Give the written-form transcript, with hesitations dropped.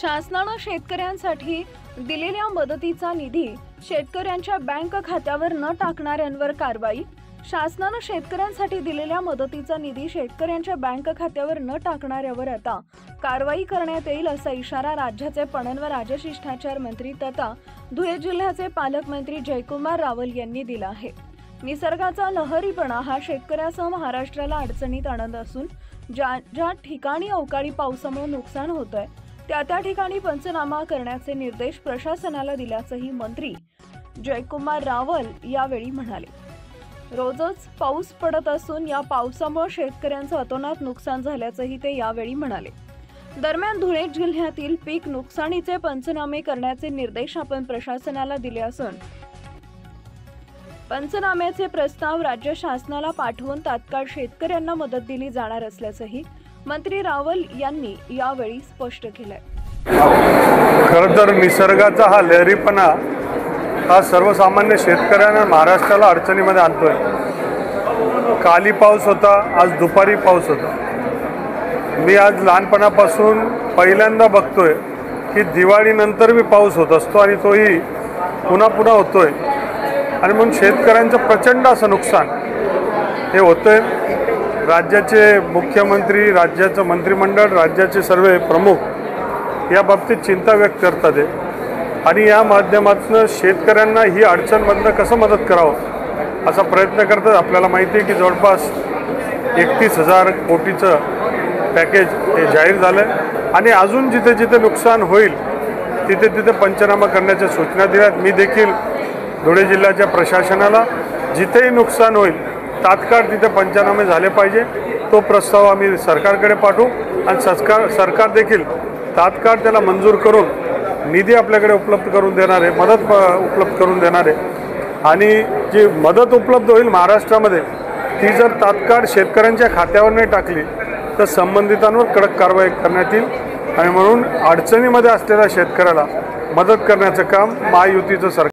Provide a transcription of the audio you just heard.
शासनाने शेतकऱ्यांसाठी दिलेल्या मदतीचा निधी शेतकऱ्यांच्या बँक खात्यावर न टाकणाऱ्यांवर कारवाई। शासनाने शेतकऱ्यांसाठी दिलेल्या मदतीचा निधी शेतकऱ्यांच्या बँक खात्यावर न टाकणाऱ्यावर आता कारवाई करण्यात येईल असा इशारा राज्याचे पणन व राजशिष्टाचार मंत्री तथा धुळे जिल्ह्याचे पालकमंत्री जयकुमार रावल यांनी दिला आहे। निसर्गाचा लहरीपणा हा शेतकऱ्यासह महाराष्ट्राला अडचणीत आणत असून ज्या ठिकाणी अवकाळी पावसामुळे नुकसान होतंय त्या ठिकाणी पंचनामा करण्याचे निर्देश प्रशासनाला दिल्याचंही मंत्री जयकुमार रावल यावेळी म्हणाले। रोजच पाऊस पडत असून या पावसामुळे शेतकऱ्यांचं अतोनात नुकसान झाल्याचंही ते यावेळी म्हणाले। दरम्यान धुळे जिल्ह्यातील पीक नुकसानीचे पंचनामे करण्याचे निर्देश आपण प्रशासनाला दिले असून पंचनाम्याचे प्रस्ताव राज्य शासनाला पाठवून तात्काळ शेतकऱ्यांना मदत दिली जाणार असल्याचंही मंत्री रावल यांनी यावेळी स्पष्ट केलंय। खरं तर निसर्गाचा हा लहरीपणा हा सर्वसामान्य शेतकऱ्यांना महाराष्ट्राला अडचणीमध्ये आणतोय। काली पाऊस होता, आज दुपारी पाऊस होता। मी आज लहानपणापासून पहिल्यांदा बघतोय की दिवाळीनंतर भी पाऊस होत असतो आणि तोही पुन्हा पुन्हा होतोय आणि म्हणून शेतकऱ्यांचं प्रचंड असं नुकसान हे होतंय। राज्याचे मुख्यमंत्री, राज्याचं मंत्रिमंडळ, राज्याचे सर्व प्रमुख या बाबतीत चिंता व्यक्त करतात आणि या माध्यमातून शेतकऱ्यांना ही अडचणमधनं कसं मदत करावं असा प्रयत्न करतात। आपल्याला माहिती आहे की जवळपास 31,000 कोटीचं पॅकेज हे जाहीर झालं आहे आणि अजून जिथे जिथे नुकसान होईल तिथे तिथे पंचनामा करण्याच्या सूचना दिल्यात। मी देखील धुळे जिल्ह्याच्या प्रशासनाला जिथेही नुकसान होईल तात्काळ तिथे पंचनामे झाले पाहिजे तो प्रस्ताव आम्ही सरकारकडे पाठवू आणि सरकार देखील तात्काळ त्याला मंजूर करून निधी आपल्याकडे उपलब्ध करून देणार आहे, मदत उपलब्ध करून देणार आहे आणि जी मदत उपलब्ध होईल महाराष्ट्रामध्ये ती जर तात्काळ शेतकऱ्यांच्या खात्यावर नाही टाकली तर संबंधितांवर कडक कारवाई करण्यात येईल आणि म्हणून अडचणीमध्ये असलेल्या शेतकऱ्याला मदत करण्याचं काम महायुतीचं सरकार